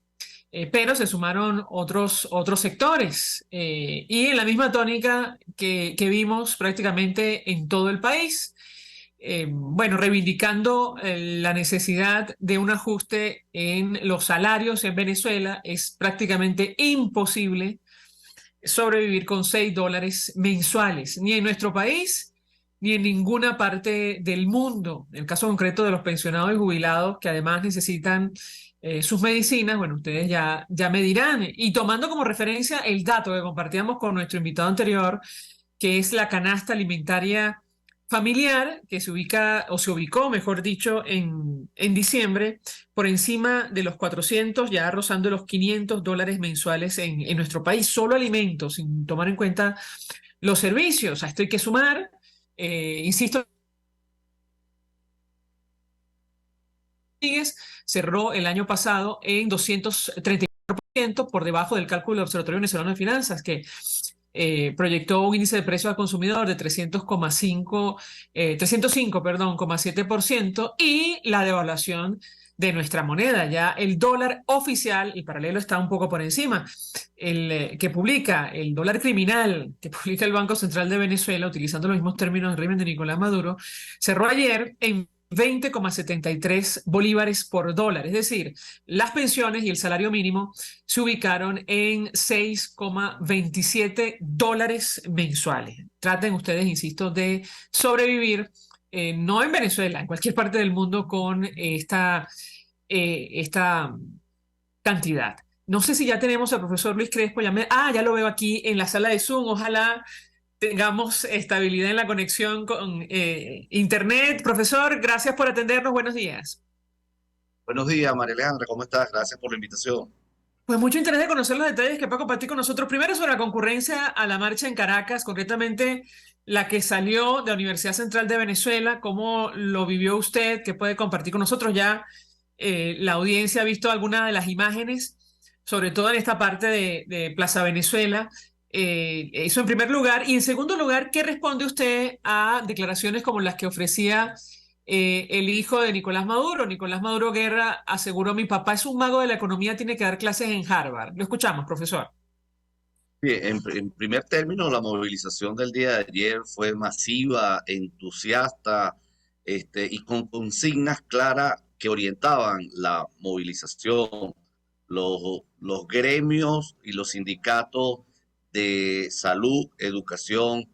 pero se sumaron otros sectores y en la misma tónica que vimos prácticamente en todo el país. Bueno, reivindicando la necesidad de un ajuste en los salarios en Venezuela. Es prácticamente imposible sobrevivir con $6 mensuales, ni en nuestro país, ni en ninguna parte del mundo. En el caso concreto de los pensionados y jubilados, que además necesitan sus medicinas, bueno, ustedes ya me dirán. Y tomando como referencia el dato que compartíamos con nuestro invitado anterior, que es la canasta alimentaria familiar, que se ubica, o se ubicó, mejor dicho, en diciembre, por encima de los 400, ya rozando los $500 mensuales en nuestro país, solo alimentos, sin tomar en cuenta los servicios. A esto hay que sumar, insisto, cerró el año pasado en 234%, por debajo del cálculo del Observatorio Venezolano de Finanzas, que proyectó un índice de precio al consumidor de 305,7%, y la devaluación de nuestra moneda. Ya el dólar oficial, el paralelo está un poco por encima, que publica el dólar criminal, que publica el Banco Central de Venezuela, utilizando los mismos términos del régimen de Nicolás Maduro, cerró ayer en 20,73 bolívares por dólar. Es decir, las pensiones y el salario mínimo se ubicaron en $6,27 mensuales. Traten ustedes, insisto, de sobrevivir, no en Venezuela, en cualquier parte del mundo, con esta cantidad. No sé si ya tenemos al profesor Luis Crespo. Ya lo veo aquí en la sala de Zoom. Ojalá tengamos estabilidad en la conexión con internet. Profesor, gracias por atendernos. Buenos días.
Buenos días, María Alejandra. ¿Cómo estás? Gracias por la invitación.
Pues mucho interés de conocer los detalles que puede compartir con nosotros. Primero, sobre la concurrencia a la marcha en Caracas, concretamente la que salió de la Universidad Central de Venezuela. ¿Cómo lo vivió usted? ¿Qué puede compartir con nosotros? Ya la audiencia ha visto algunas de las imágenes, sobre todo en esta parte de Plaza Venezuela. Eso en primer lugar. Y en segundo lugar, ¿qué responde usted a declaraciones como las que ofrecía el hijo de Nicolás Maduro? Nicolás Maduro Guerra aseguró: mi papá es un mago de la economía, tiene que dar clases en Harvard. Lo escuchamos, profesor.
Sí, en primer término, la movilización del día de ayer fue masiva, entusiasta, y con consignas claras que orientaban la movilización. Los gremios y los sindicatos de salud, educación,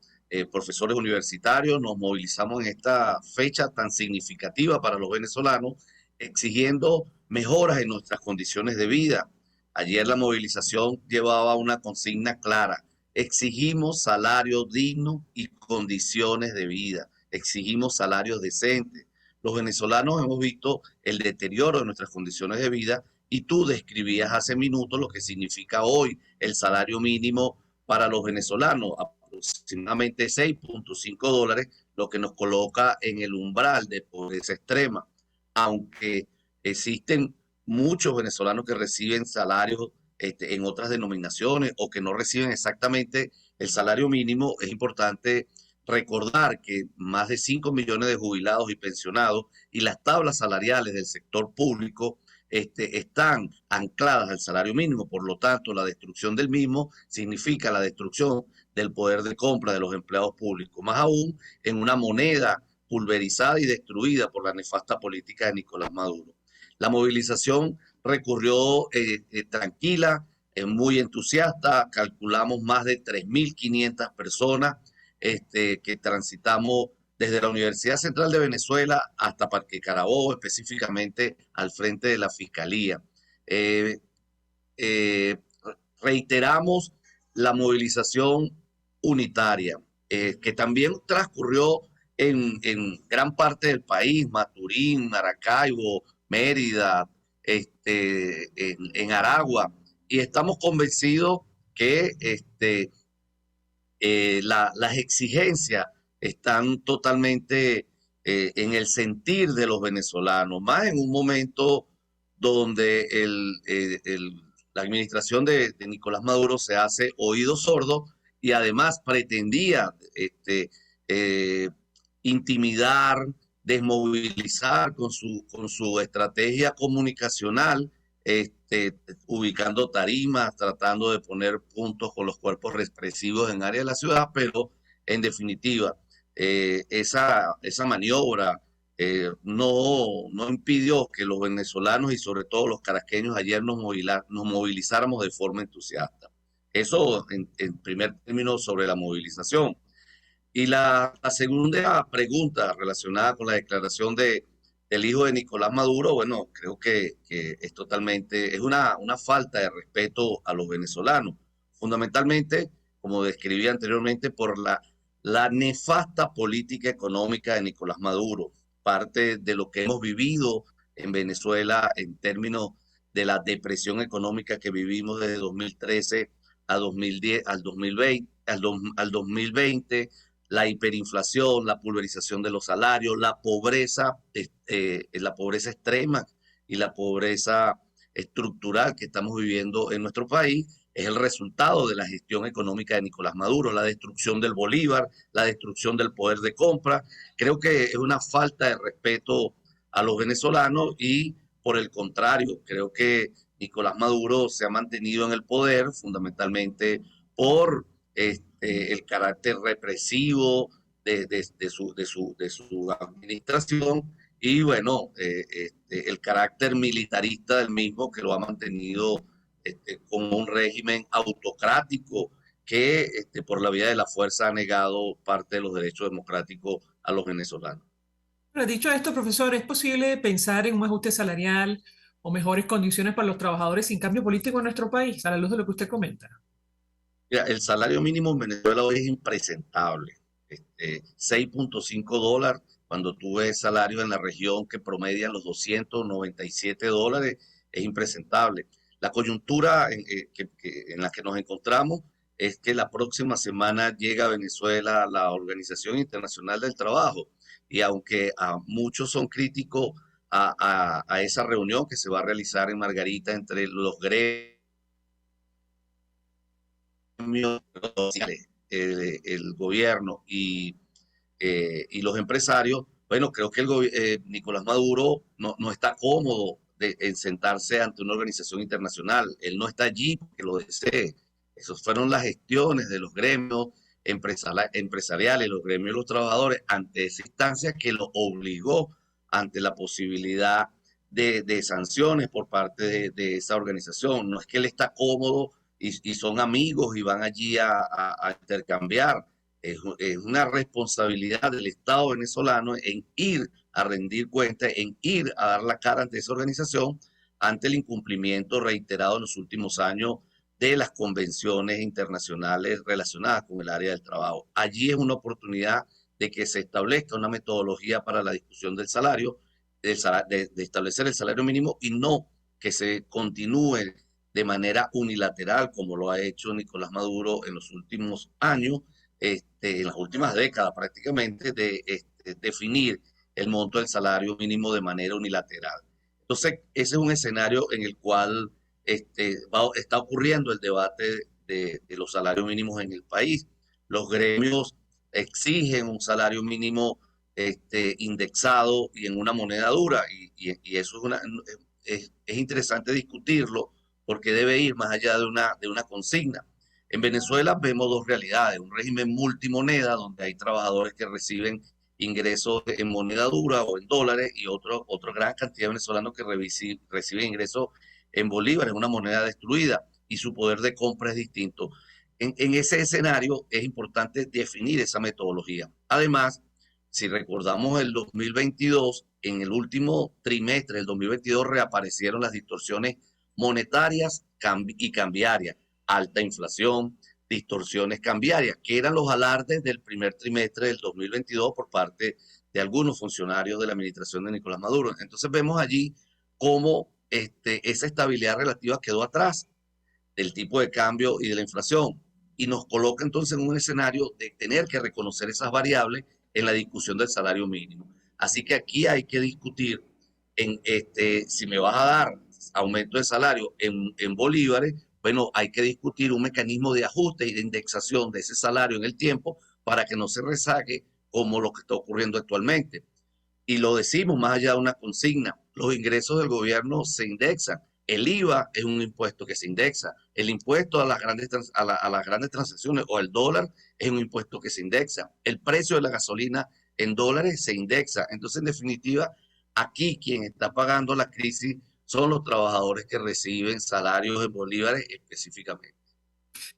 profesores universitarios, nos movilizamos en esta fecha tan significativa para los venezolanos, exigiendo mejoras en nuestras condiciones de vida. Ayer la movilización llevaba una consigna clara: exigimos salarios dignos y condiciones de vida, exigimos salarios decentes. Los venezolanos hemos visto el deterioro de nuestras condiciones de vida, y tú describías hace minutos lo que significa hoy el salario mínimo para los venezolanos, aproximadamente $6.5, lo que nos coloca en el umbral de pobreza extrema. Aunque existen muchos venezolanos que reciben salarios en otras denominaciones, o que no reciben exactamente el salario mínimo, es importante recordar que más de 5 millones de jubilados y pensionados, y las tablas salariales del sector público están ancladas al salario mínimo. Por lo tanto, la destrucción del mismo significa la destrucción del poder de compra de los empleados públicos, más aún en una moneda pulverizada y destruida por la nefasta política de Nicolás Maduro. La movilización recurrió tranquila, muy entusiasta. Calculamos más de 3.500 personas que transitamos desde la Universidad Central de Venezuela hasta Parque Carabobo, específicamente al frente de la Fiscalía. Reiteramos la movilización unitaria, que también transcurrió en gran parte del país: Maturín, Maracaibo, Mérida, en Aragua, y estamos convencidos que las exigencias están totalmente en el sentir de los venezolanos, más en un momento donde la administración de Nicolás Maduro se hace oído sordo y además pretendía intimidar, desmovilizar con su estrategia comunicacional, ubicando tarimas, tratando de poner puntos con los cuerpos represivos en áreas de la ciudad, pero en definitiva, esa maniobra no impidió que los venezolanos y sobre todo los caraqueños ayer nos movilizáramos de forma entusiasta. Eso en primer término sobre la movilización. Y la segunda pregunta relacionada con la declaración del hijo de Nicolás Maduro, bueno, creo que es totalmente, es una falta de respeto a los venezolanos, fundamentalmente, como describí anteriormente, por la nefasta política económica de Nicolás Maduro, parte de lo que hemos vivido en Venezuela en términos de la depresión económica que vivimos desde 2013 a 2010, al 2020, la hiperinflación, la pulverización de los salarios, la pobreza extrema y la pobreza estructural que estamos viviendo en nuestro país, es el resultado de la gestión económica de Nicolás Maduro, la destrucción del Bolívar, la destrucción del poder de compra. Creo que es una falta de respeto a los venezolanos y, por el contrario, creo que Nicolás Maduro se ha mantenido en el poder fundamentalmente por el carácter represivo de su administración y, bueno, el carácter militarista del mismo, que lo ha mantenido como un régimen autocrático que por la vía de la fuerza ha negado parte de los derechos democráticos a los venezolanos.
Pero dicho esto, profesor, ¿es posible pensar en un ajuste salarial o mejores condiciones para los trabajadores sin cambio político en nuestro país, a la luz de lo que usted comenta?
Mira, el salario mínimo en Venezuela hoy es impresentable. 6.5 dólares, cuando tú ves salarios en la región que promedian los 297 dólares, es impresentable. La coyuntura en la que nos encontramos es que la próxima semana llega a Venezuela la Organización Internacional del Trabajo, y aunque muchos son críticos a esa reunión que se va a realizar en Margarita entre los gremios, el gobierno y los empresarios, bueno, creo que Nicolás Maduro no está cómodo en sentarse ante una organización internacional. Él no está allí porque lo desee. Esas fueron las gestiones de los gremios empresariales, los gremios de los trabajadores, ante esa instancia que lo obligó ante la posibilidad de sanciones por parte de esa organización. No es que él está cómodo y son amigos y van allí a intercambiar. Es una responsabilidad del Estado venezolano en ir a rendir cuentas, en ir a dar la cara ante esa organización, ante el incumplimiento reiterado en los últimos años de las convenciones internacionales relacionadas con el área del trabajo. Allí es una oportunidad de que se establezca una metodología para la discusión del salario, de establecer el salario mínimo, y no que se continúe de manera unilateral, como lo ha hecho Nicolás Maduro en los últimos años, en las últimas décadas prácticamente, de definir el monto del salario mínimo de manera unilateral. Entonces, ese es un escenario en el cual está ocurriendo el debate de los salarios mínimos en el país. Los gremios exigen un salario mínimo indexado y en una moneda dura, y eso es interesante discutirlo, porque debe ir más allá de una consigna. En Venezuela vemos dos realidades: un régimen multimoneda, donde hay trabajadores que reciben ingresos en moneda dura o en dólares, y otra gran cantidad de venezolanos que reciben ingresos en bolívares, una moneda destruida, y su poder de compra es distinto. En ese escenario es importante definir esa metodología. Además, si recordamos el 2022, en el último trimestre del 2022 reaparecieron las distorsiones monetarias y cambiarias, alta inflación, distorsiones cambiarias, que eran los alardes del primer trimestre del 2022 por parte de algunos funcionarios de la administración de Nicolás Maduro. Entonces vemos allí cómo esa estabilidad relativa quedó atrás del tipo de cambio y de la inflación, y nos coloca entonces en un escenario de tener que reconocer esas variables en la discusión del salario mínimo. Así que aquí hay que discutir si me vas a dar aumento de salario en bolívares, bueno, hay que discutir un mecanismo de ajuste y de indexación de ese salario en el tiempo para que no se rezague como lo que está ocurriendo actualmente. Y lo decimos más allá de una consigna, los ingresos del gobierno se indexan. El IVA es un impuesto que se indexa. El impuesto a las grandes transacciones o el dólar es un impuesto que se indexa. El precio de la gasolina en dólares se indexa. Entonces, en definitiva, aquí quien está pagando la crisis son los trabajadores que reciben salarios en bolívares específicamente.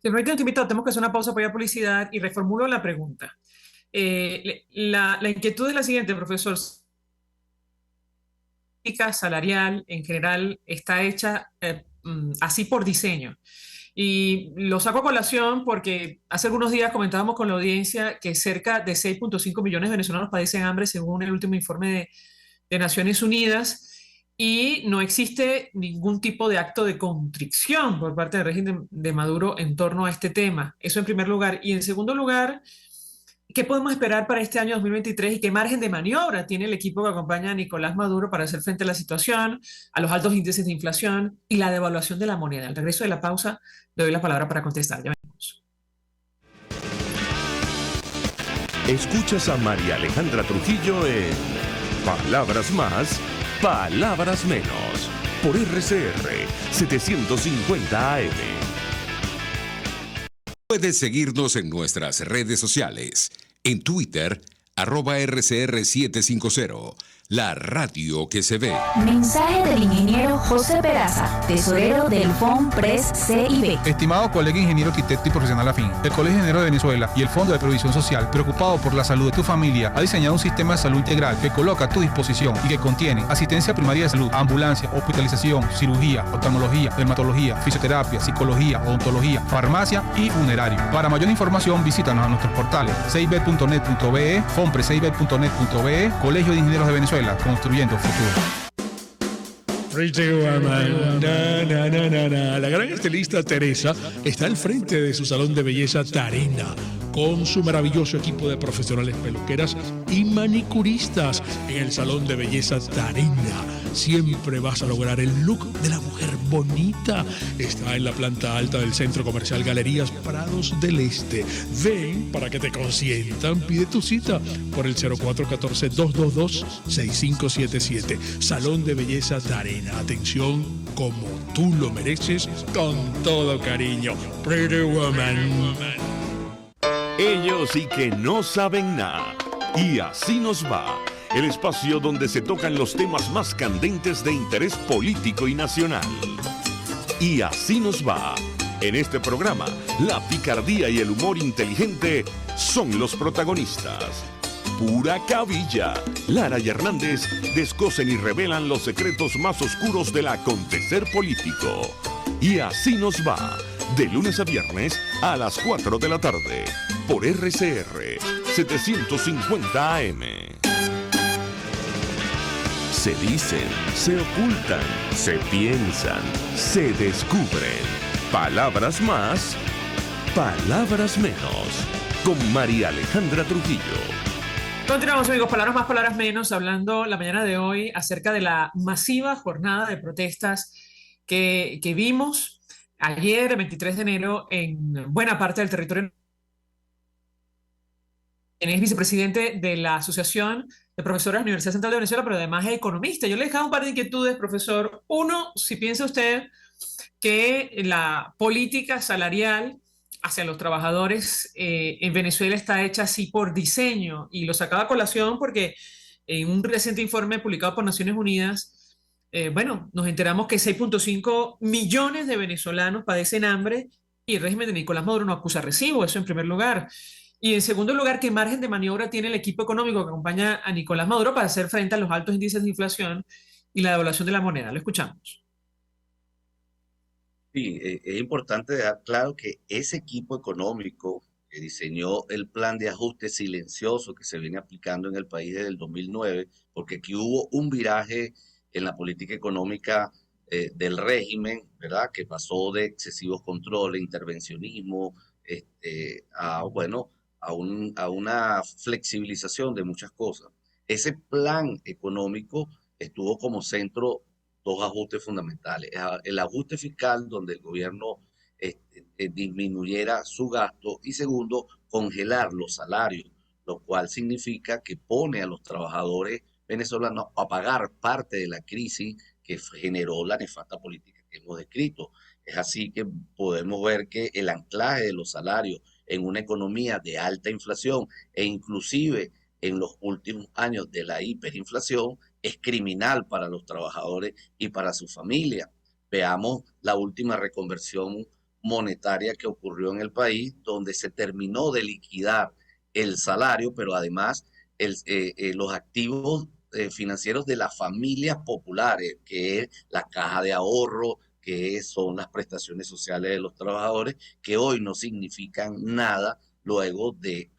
Señor invitado, tenemos que hacer una pausa para ir a publicidad y reformulo la pregunta. La inquietud es la siguiente, profesor. La política salarial en general está hecha así por diseño. Y lo saco a colación porque hace algunos días comentábamos con la audiencia que cerca de 6.5 millones de venezolanos padecen hambre según el último informe de Naciones Unidas y no existe ningún tipo de acto de contrición por parte del régimen de Maduro en torno a este tema. Eso en primer lugar. Y en segundo lugar, ¿qué podemos esperar para este año 2023 y qué margen de maniobra tiene el equipo que acompaña a Nicolás Maduro para hacer frente a la situación, a los altos índices de inflación y la devaluación de la moneda? Al regreso de la pausa, le doy la palabra para contestar. Ya venimos.
Escuchas a María Alejandra Trujillo en Palabras Más, Palabras Menos, por RCR 750 AM.
Puedes seguirnos en nuestras redes sociales. En Twitter, @RCR750, la radio que se ve.
Mensaje del ingeniero José Peraza, tesorero del FONPRES CIB.
Estimado colega ingeniero arquitecto y profesional afín, el Colegio Ingeniero de Venezuela y el Fondo de Previsión Social, preocupado por la salud de tu familia, ha diseñado un sistema de salud integral que coloca a tu disposición y que contiene asistencia primaria de salud, ambulancia, hospitalización, cirugía, oftalmología, dermatología, fisioterapia, psicología, odontología, farmacia y funerario. Para mayor información, visítanos a nuestros portales cib.net.be, fonprescib.net.be, Colegio de Ingenieros de Venezuela, construyendo futuro.
Pretty Woman. La gran estilista Teresa está al frente de su salón de belleza Tarena, con su maravilloso equipo de profesionales peluqueras y manicuristas. En el salón de belleza Tarena siempre vas a lograr el look de la mujer bonita. Está en la planta alta del Centro Comercial Galerías Prados del Este. Ven para que te consientan. Pide tu cita por el 0414-222-6577. Salón de belleza Tarena. Atención como tú lo mereces, con todo cariño. Pretty Woman.
Ellos y que no saben nada. Y así nos va. El espacio donde se tocan los temas más candentes de interés político y nacional. Y así nos va. En este programa, la picardía y el humor inteligente son los protagonistas. Pura cabilla. Lara y Hernández descosen y revelan los secretos más oscuros del acontecer político. Y así nos va. De lunes a viernes a las 4 de la tarde. Por RCR 750 AM. Se dicen, se ocultan, se piensan, se descubren. Palabras más, palabras menos. Con María Alejandra Trujillo.
Continuamos, amigos, palabras más, palabras menos, hablando la mañana de hoy acerca de la masiva jornada de protestas que vimos ayer, 23 de enero, en buena parte del territorio. Es vicepresidente de la Asociación de Profesores de la Universidad Central de Venezuela, pero además es economista. Yo le dejaba un par de inquietudes, profesor. Uno, si piensa usted que la política salarial hacia los trabajadores en Venezuela está hecha así por diseño, y lo sacaba a colación porque en un reciente informe publicado por Naciones Unidas, nos enteramos que 6.5 millones de venezolanos padecen hambre y el régimen de Nicolás Maduro no acusa recibo, eso en primer lugar. Y en segundo lugar, ¿qué margen de maniobra tiene el equipo económico que acompaña a Nicolás Maduro para hacer frente a los altos índices de inflación y la devaluación de la moneda? Lo escuchamos.
Sí, es importante dejar claro que ese equipo económico que diseñó el plan de ajuste silencioso que se viene aplicando en el país desde el 2009, porque aquí hubo un viraje en la política económica del régimen, ¿verdad? Que pasó de excesivos controles, intervencionismo, a una flexibilización de muchas cosas. Ese plan económico estuvo como centro dos ajustes fundamentales. El ajuste fiscal, donde el gobierno disminuyera su gasto, y segundo, congelar los salarios, lo cual significa que pone a los trabajadores venezolanos a pagar parte de la crisis que generó la nefasta política que hemos descrito. Es así que podemos ver que el anclaje de los salarios en una economía de alta inflación e inclusive en los últimos años de la hiperinflación es criminal para los trabajadores y para su familia. Veamos la última reconversión monetaria que ocurrió en el país, donde se terminó de liquidar el salario, pero además los activos financieros de las familias populares, que es la caja de ahorro, que son las prestaciones sociales de los trabajadores, que hoy no significan nada luego del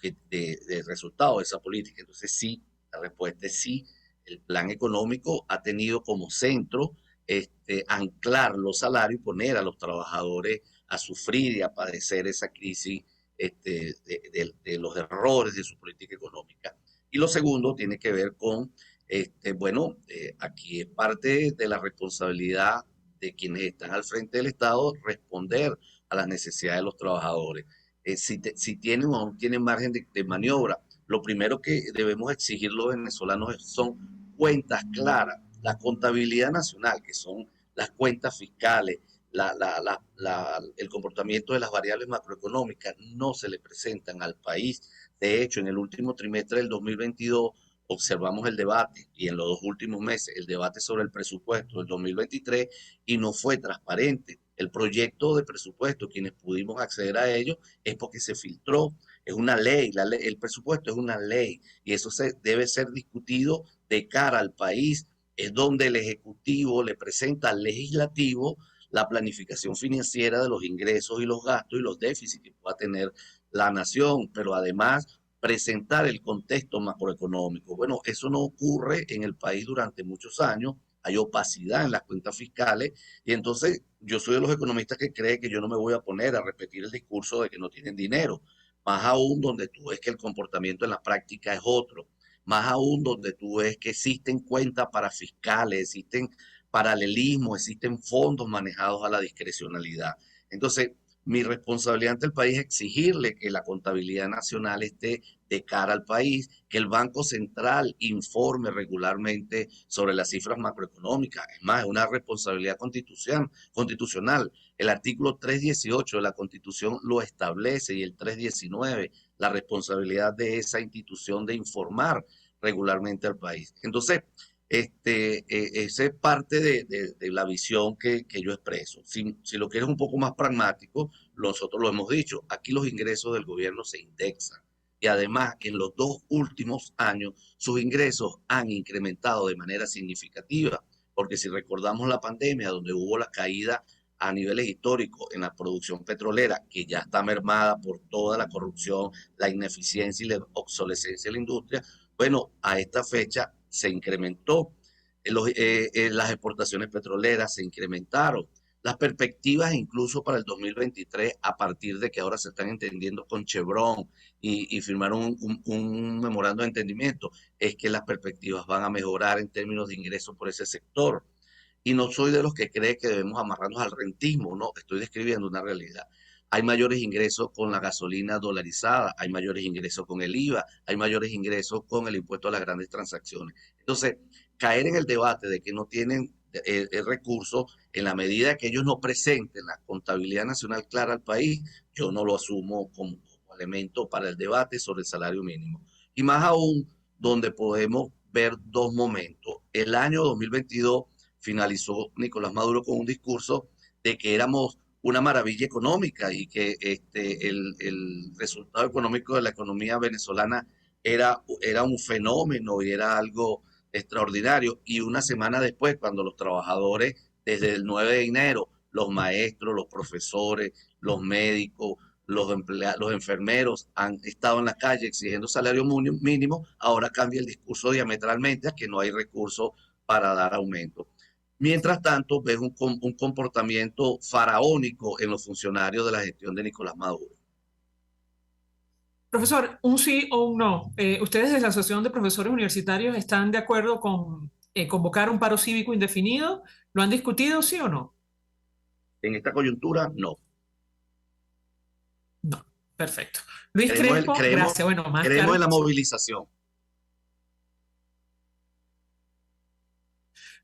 resultado de esa política. Entonces sí, la respuesta es sí, el plan económico ha tenido como centro anclar los salarios y poner a los trabajadores a sufrir y a padecer esa crisis de los errores de su política económica. Y lo segundo tiene que ver con, aquí es parte de la responsabilidad de quienes están al frente del Estado responder a las necesidades de los trabajadores. Si tienen o no tienen margen de maniobra, lo primero que debemos exigir los venezolanos son cuentas claras, la contabilidad nacional, que son las cuentas fiscales, el comportamiento de las variables macroeconómicas no se le presentan al país. De hecho, en el último trimestre del 2022 observamos el debate, y en los 2 últimos meses el debate sobre el presupuesto del 2023, y no fue transparente. El proyecto de presupuesto, quienes pudimos acceder a ello, es porque se filtró. Es una ley, el presupuesto es una ley, y eso debe ser discutido de cara al país. Es donde el Ejecutivo le presenta al Legislativo la planificación financiera de los ingresos y los gastos y los déficits que pueda tener la nación, pero además presentar el contexto macroeconómico. Bueno, eso no ocurre en el país durante muchos años, hay opacidad en las cuentas fiscales, y entonces yo soy de los economistas que cree que yo no me voy a poner a repetir el discurso de que no tienen dinero, más aún donde tú ves que el comportamiento en la práctica es otro, más aún donde tú ves que existen cuentas para fiscales, existen paralelismos, existen fondos manejados a la discrecionalidad. Entonces, mi responsabilidad ante el país es exigirle que la contabilidad nacional esté de cara al país, que el Banco Central informe regularmente sobre las cifras macroeconómicas. Es más, es una responsabilidad constitucional. El artículo 318 de la Constitución lo establece, y el 319, la responsabilidad de esa institución de informar regularmente al país. Entonces, esa es parte de la visión que yo expreso. Si lo quieres un poco más pragmático, nosotros lo hemos dicho, aquí los ingresos del gobierno se indexan, y además en los 2 últimos años sus ingresos han incrementado de manera significativa, porque si recordamos la pandemia, donde hubo la caída a niveles históricos en la producción petrolera, que ya está mermada por toda la corrupción, la ineficiencia y la obsolescencia de la industria, bueno, a esta fecha se incrementó, las exportaciones petroleras se incrementaron, las perspectivas incluso para el 2023, a partir de que ahora se están entendiendo con Chevron y firmaron un memorando de entendimiento, es que las perspectivas van a mejorar en términos de ingresos por ese sector. Y no soy de los que cree que debemos amarrarnos al rentismo, no, estoy describiendo una realidad. Hay mayores ingresos con la gasolina dolarizada, hay mayores ingresos con el IVA, hay mayores ingresos con el impuesto a las grandes transacciones. Entonces, caer en el debate de que no tienen el recurso, en la medida que ellos no presenten la contabilidad nacional clara al país, yo no lo asumo como elemento para el debate sobre el salario mínimo. Y más aún, donde podemos ver 2 momentos. El año 2022 finalizó Nicolás Maduro con un discurso de que éramos una maravilla económica y que el resultado económico de la economía venezolana era un fenómeno y era algo extraordinario. Y una semana después, cuando los trabajadores, desde el 9 de enero, los maestros, los profesores, los médicos, los enfermeros han estado en la calle exigiendo salario mínimo, ahora cambia el discurso diametralmente a que no hay recursos para dar aumento. Mientras tanto, ves un comportamiento faraónico en los funcionarios de la gestión de Nicolás Maduro.
Profesor, un sí o un no. ¿Ustedes desde la Asociación de Profesores Universitarios están de acuerdo con convocar un paro cívico indefinido? ¿Lo han discutido, sí o no?
En esta coyuntura, no.
Perfecto. Luis Crespo, gracias. Bueno, más
creemos en la movilización.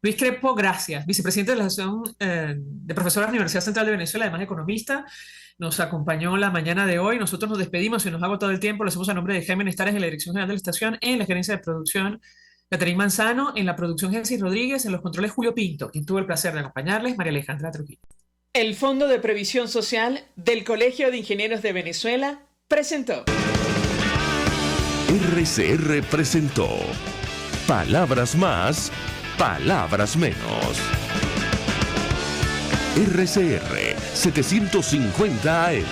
Luis Crespo, gracias. Vicepresidente de la Asociación de Profesores de la Universidad Central de Venezuela, además economista, nos acompañó la mañana de hoy. Nosotros nos despedimos y nos ha agotado el tiempo. Lo hacemos a nombre de Jaime Nestares en la Dirección General de la Estación, en la gerencia de producción Caterín Manzano, en la producción Génesis Rodríguez, en los controles Julio Pinto, quien tuvo el placer de acompañarles, María Alejandra Trujillo. El Fondo de Previsión Social del Colegio de Ingenieros de Venezuela presentó.
RCR presentó Palabras Más, Palabras Menos. RCR 750 AM.